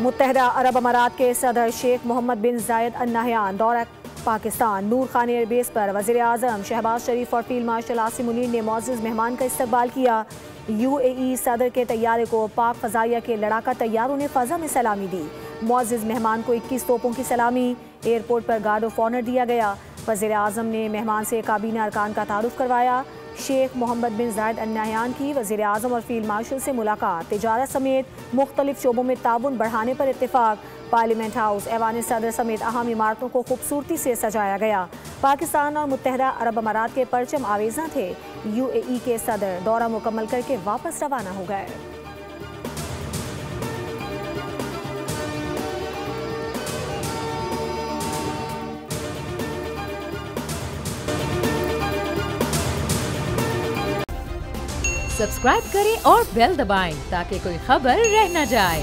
मुत्तहदा अरब अमारात के सदर शेख मोहम्मद बिन जायद अल नहयान दौरा पाकिस्तान। नूर खान एयरबेस पर वज़ीर आज़म शहबाज शरीफ और फील्ड मार्शल आसिम मुनीर ने मौजूद मेहमान का इस्तकबाल किया। UAE सदर के तैयारे को पाक फ़ज़ाइया के लड़ाका तैयारों ने फ़ज़ा में सलामी दी। मौजूद मेहमान को 21 तोपों की सलामी। एयरपोर्ट पर गार्ड ऑफ ऑनर दिया गया। वज़ीर आज़म ने मेहमान से काबीना अरकान का तारुफ करवाया। शेख मोहम्मद बिन जायद अल नहयान की वज़ीर आज़म और फील्ड मार्शल से मुलाकात। तिजारत समेत मुख्तलिफ शोबों में ताउन बढ़ाने पर इत्तेफाक। पार्लियामेंट हाउस, ऐवान सदर समेत अहम इमारतों को खूबसूरती से सजाया गया। पाकिस्तान और मुत्तहदा अरब अमारात के परचम आवेज़ा थे। UAE के सदर दौरा मुकम्मल करके वापस रवाना हो गए। सब्सक्राइब करें और बेल दबाएं ताकि कोई खबर रह न जाए।